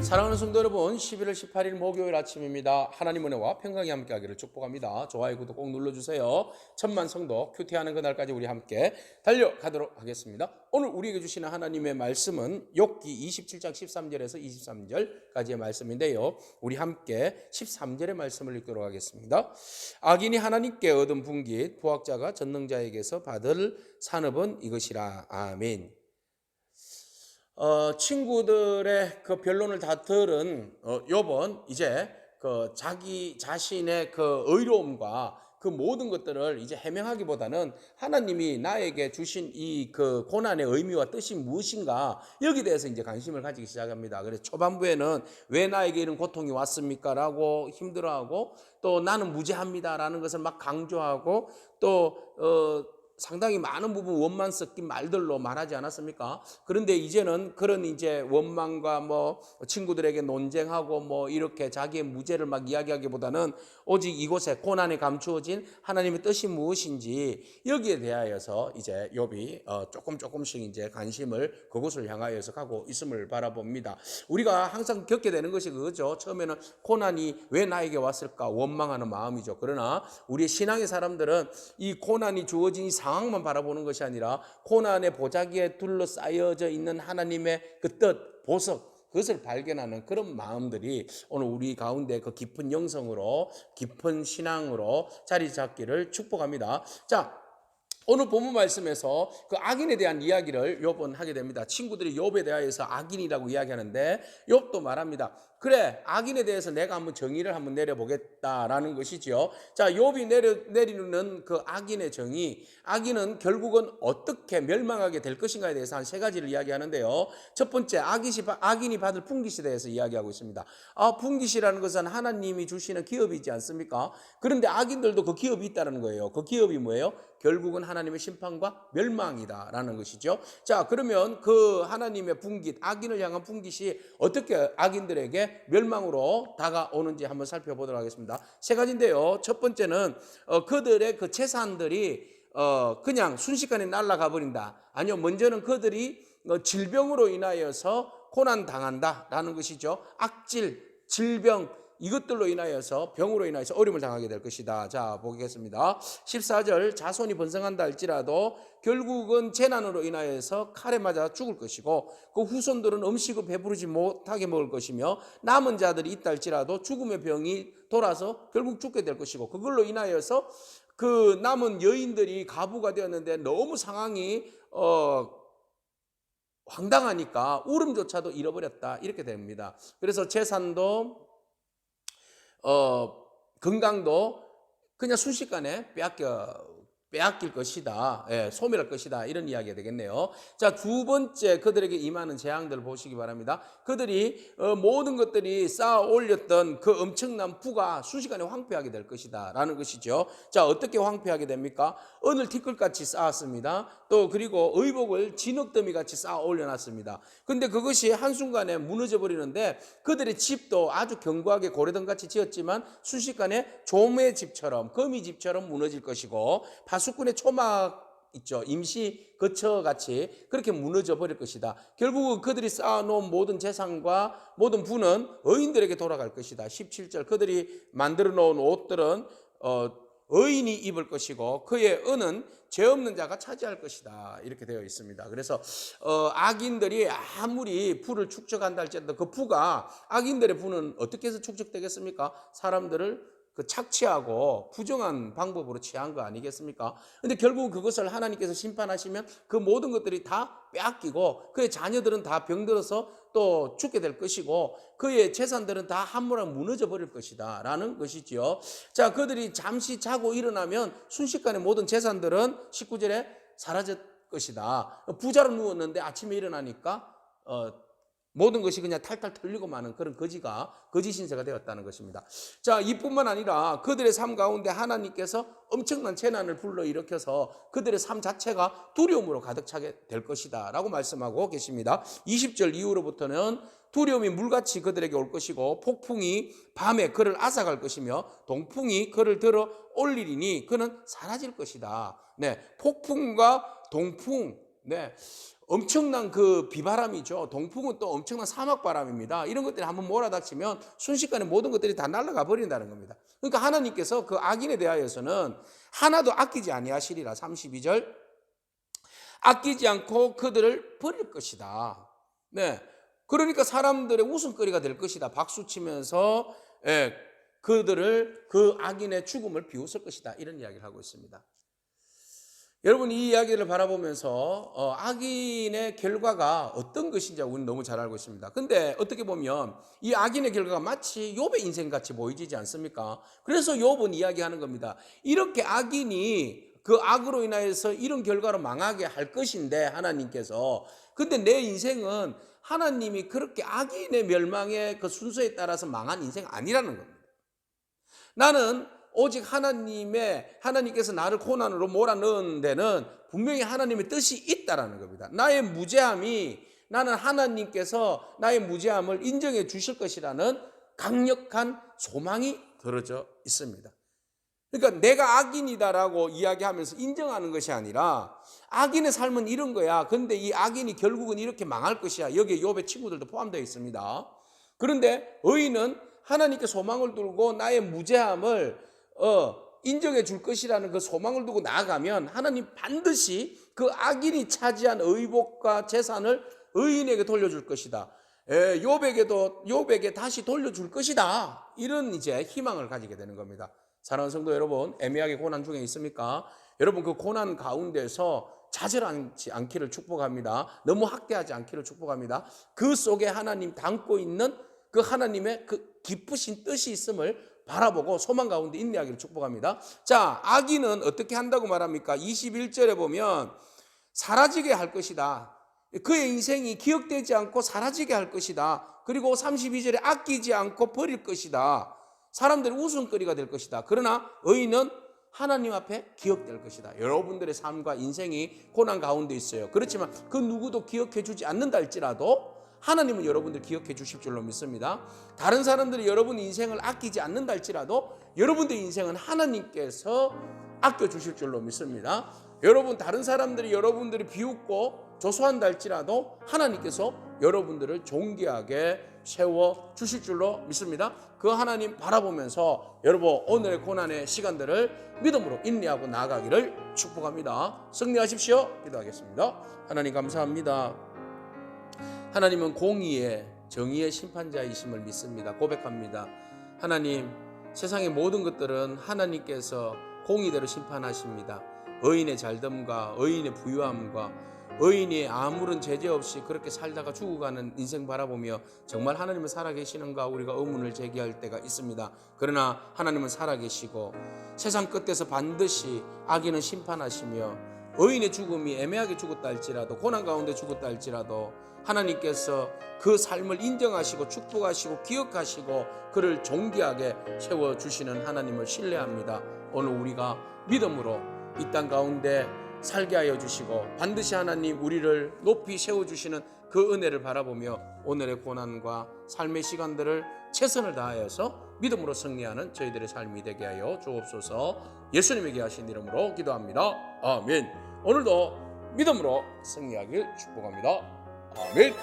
사랑하는 성도 여러분, 11월 18일 목요일 아침입니다. 하나님 은혜와 평강이 함께하기를 축복합니다. 좋아요, 구독 꼭 눌러주세요. 천만 성도 큐티하는 그날까지 우리 함께 달려가도록 하겠습니다. 오늘 우리에게 주시는 하나님의 말씀은 욥기 27장 13절에서 23절까지의 말씀인데요, 우리 함께 13절의 말씀을 읽도록 하겠습니다. 악인이 하나님께 얻은 분깃, 부학자가 전능자에게서 받을 산업은 이것이라. 아멘. 친구들의 그 변론을 다 들은 욥은 이제 그 자기 자신의 그 의로움과 그 모든 것들을 이제 해명하기보다는 하나님이 나에게 주신 이 그 고난의 의미와 뜻이 무엇인가, 여기에 대해서 이제 관심을 가지기 시작합니다. 그래서 초반부에는 왜 나에게 이런 고통이 왔습니까? 라고 힘들어하고, 또 나는 무죄합니다라는 것을 막 강조하고, 또 상당히 많은 부분 원만 섞인 말들로 말하지 않았습니까? 그런데 이제는 그런 이제 원망과 뭐 친구들에게 논쟁하고 뭐 이렇게 자기의 무죄를 막 이야기하기보다는 오직 이곳에 고난에 감추어진 하나님의 뜻이 무엇인지, 여기에 대하여서 이제 욥이 조금씩 이제 관심을 그곳을 향하여서 가고 있음을 바라봅니다. 우리가 항상 겪게 되는 것이 그거죠. 처음에는 고난이 왜 나에게 왔을까 원망하는 마음이죠. 그러나 우리 신앙의 사람들은 이 고난이 주어진 이 상황만 바라보는 것이 아니라 고난의 보자기에 둘러싸여져 있는 하나님의 그 뜻, 보석, 그것을 발견하는 그런 마음들이 오늘 우리 가운데 그 깊은 영성으로, 깊은 신앙으로 자리 잡기를 축복합니다. 자, 오늘 본문 말씀에서 그 악인에 대한 이야기를 욥은 하게 됩니다. 친구들이 욥에 대하여서 악인이라고 이야기하는데 욥도 말합니다. 그래, 악인에 대해서 내가 한번 정의를 한번 내려보겠다라는 것이지요. 자, 욥이 내리는 그 악인의 정의, 악인은 결국은 어떻게 멸망하게 될 것인가에 대해서 한 세 가지를 이야기하는데요. 첫 번째, 악인이 받을 분깃에 대해서 이야기하고 있습니다. 분깃이라는 것은 하나님이 주시는 기업이지 않습니까? 그런데 악인들도 그 기업이 있다는 거예요. 그 기업이 뭐예요? 결국은 하나님의 심판과 멸망이다라는 것이죠. 자, 그러면 그 하나님의 분깃, 악인을 향한 분깃이 어떻게 악인들에게 멸망으로 다가오는지 한번 살펴보도록 하겠습니다. 세 가지인데요. 첫 번째는 그들의 그 재산들이 그냥 순식간에 날아가 버린다. 아니요, 먼저는 그들이 질병으로 인하여서 고난 당한다라는 것이죠. 악질, 질병, 이것들로 인하여서, 병으로 인하여서 어려움을 당하게 될 것이다. 자, 보겠습니다. 14절, 자손이 번성한다 할지라도 결국은 재난으로 인하여서 칼에 맞아 죽을 것이고, 그 후손들은 음식을 배부르지 못하게 먹을 것이며, 남은 자들이 있다 할지라도 죽음의 병이 돌아서 결국 죽게 될 것이고, 그걸로 인하여서 그 남은 여인들이 가부가 되었는데 너무 상황이 황당하니까 울음조차도 잃어버렸다, 이렇게 됩니다. 그래서 재산도 건강도 그냥 순식간에 빼앗길 것이다, 소멸할 것이다, 이런 이야기가 되겠네요. 자, 두 번째, 그들에게 임하는 재앙들을 보시기 바랍니다. 그들이 모든 것들이 쌓아 올렸던 그 엄청난 부가 순식간에 황폐하게 될 것이다 라는 것이죠. 자, 어떻게 황폐하게 됩니까? 오늘 티끌같이 쌓았습니다. 또 그리고 의복을 진흙더미같이 쌓아 올려놨습니다. 근데 그것이 한순간에 무너져 버리는데, 그들의 집도 아주 견고하게 고래등같이 지었지만 순식간에 조의 집처럼, 거미 집처럼 무너질 것이고, 파수꾼의 초막 있죠, 임시 거처같이 그렇게 무너져 버릴 것이다. 결국은 그들이 쌓아놓은 모든 재산과 모든 부는 의인들에게 돌아갈 것이다. 17절, 그들이 만들어 놓은 옷들은 의인이 입을 것이고 그의 은은 죄 없는 자가 차지할 것이다, 이렇게 되어 있습니다. 그래서 악인들이 아무리 부를 축적한다 할지라도 그 부가, 악인들의 부는 어떻게 해서 축적되겠습니까? 사람들을 그 착취하고 부정한 방법으로 취한 거 아니겠습니까? 근데 결국 그것을 하나님께서 심판하시면 그 모든 것들이 다 빼앗기고, 그의 자녀들은 다 병들어서 또 죽게 될 것이고, 그의 재산들은 다 한무랑 무너져 버릴 것이다 라는 것이지요. 자, 그들이 잠시 자고 일어나면 순식간에 모든 재산들은 19절에 사라질 것이다. 부자로 누웠는데 아침에 일어나니까 모든 것이 그냥 탈탈 털리고 마는 그런 거지 신세가 되었다는 것입니다. 자, 이뿐만 아니라 그들의 삶 가운데 하나님께서 엄청난 재난을 불러일으켜서 그들의 삶 자체가 두려움으로 가득 차게 될 것이다 라고 말씀하고 계십니다. 20절 이후로부터는 두려움이 물같이 그들에게 올 것이고, 폭풍이 밤에 그를 앗아갈 것이며 동풍이 그를 들어 올리리니 그는 사라질 것이다. 네, 폭풍과 동풍, 네, 엄청난 그 비바람이죠. 동풍은 또 엄청난 사막바람입니다. 이런 것들이 한번 몰아닥치면 순식간에 모든 것들이 다 날아가 버린다는 겁니다. 그러니까 하나님께서 그 악인에 대하여서는 하나도 아끼지 아니하시리라. 32절 아끼지 않고 그들을 버릴 것이다. 네, 그러니까 사람들의 웃음거리가 될 것이다. 박수치면서 그들을 그 악인의 죽음을 비웃을 것이다. 이런 이야기를 하고 있습니다. 여러분 이 이야기를 바라보면서 악인의 결과가 어떤 것인지 우리는 너무 잘 알고 있습니다. 근데 어떻게 보면 이 악인의 결과가 마치 욥의 인생같이 보이지 않습니까? 그래서 욥은 이야기하는 겁니다. 이렇게 악인이 그 악으로 인하여서 이런 결과로 망하게 할 것인데 하나님께서, 근데 내 인생은 하나님이 그렇게 악인의 멸망의 그 순서에 따라서 망한 인생 아니라는 겁니다. 나는 오직 하나님께서 나를 고난으로 몰아넣은 데는 분명히 하나님의 뜻이 있다라는 겁니다. 나의 무죄함이, 나는 하나님께서 나의 무죄함을 인정해 주실 것이라는 강력한 소망이 들어져 있습니다. 그러니까 내가 악인이다라고 이야기하면서 인정하는 것이 아니라 악인의 삶은 이런 거야. 근데 이 악인이 결국은 이렇게 망할 것이야. 여기에 욥의 친구들도 포함되어 있습니다. 그런데 의인은 하나님께 소망을 두고 나의 무죄함을 인정해 줄 것이라는 그 소망을 두고 나아가면 하나님 반드시 그 악인이 차지한 의복과 재산을 의인에게 돌려줄 것이다. 욥에게 다시 돌려줄 것이다. 이런 이제 희망을 가지게 되는 겁니다. 사랑하는 성도 여러분, 애매하게 고난 중에 있습니까? 여러분 그 고난 가운데서 좌절하지 않기를 축복합니다. 너무 학대하지 않기를 축복합니다. 그 속에 하나님 담고 있는 그 하나님의 그 기쁘신 뜻이 있음을 바라보고 소망 가운데 인내하기를 축복합니다. 자, 악인은 어떻게 한다고 말합니까? 21절에 보면 사라지게 할 것이다. 그의 인생이 기억되지 않고 사라지게 할 것이다. 그리고 32절에 아끼지 않고 버릴 것이다. 사람들의 웃음거리가 될 것이다. 그러나 의인은 하나님 앞에 기억될 것이다. 여러분들의 삶과 인생이 고난 가운데 있어요. 그렇지만 그 누구도 기억해 주지 않는다 할지라도 하나님은 여러분들 기억해 주실 줄로 믿습니다. 다른 사람들이 여러분 인생을 아끼지 않는다 할지라도 여러분들의 인생은 하나님께서 아껴 주실 줄로 믿습니다. 여러분 다른 사람들이 여러분들이 비웃고 조소한다 할지라도 하나님께서 여러분들을 존귀하게 세워 주실 줄로 믿습니다. 그 하나님 바라보면서 여러분 오늘의 고난의 시간들을 믿음으로 인내하고 나아가기를 축복합니다. 승리하십시오. 기도하겠습니다. 하나님 감사합니다. 하나님은 공의의 정의의 심판자이심을 믿습니다. 고백합니다. 하나님, 세상의 모든 것들은 하나님께서 공의대로 심판하십니다. 의인의 잘됨과 의인의 부유함과 의인이 아무런 제재 없이 그렇게 살다가 죽어가는 인생 바라보며 정말 하나님은 살아계시는가 우리가 의문을 제기할 때가 있습니다. 그러나 하나님은 살아계시고 세상 끝에서 반드시 악인은 심판하시며 의인의 죽음이 애매하게 죽었다 할지라도 고난 가운데 죽었다 할지라도 하나님께서 그 삶을 인정하시고 축복하시고 기억하시고 그를 존귀하게 세워주시는 하나님을 신뢰합니다. 오늘 우리가 믿음으로 이 땅 가운데 살게 하여 주시고 반드시 하나님 우리를 높이 세워주시는 그 은혜를 바라보며 오늘의 고난과 삶의 시간들을 최선을 다하여서 믿음으로 승리하는 저희들의 삶이 되게 하여 주옵소서. 예수님에게 하신 이름으로 기도합니다. 아멘. 오늘도 믿음으로 승리하길 축복합니다. 아멘.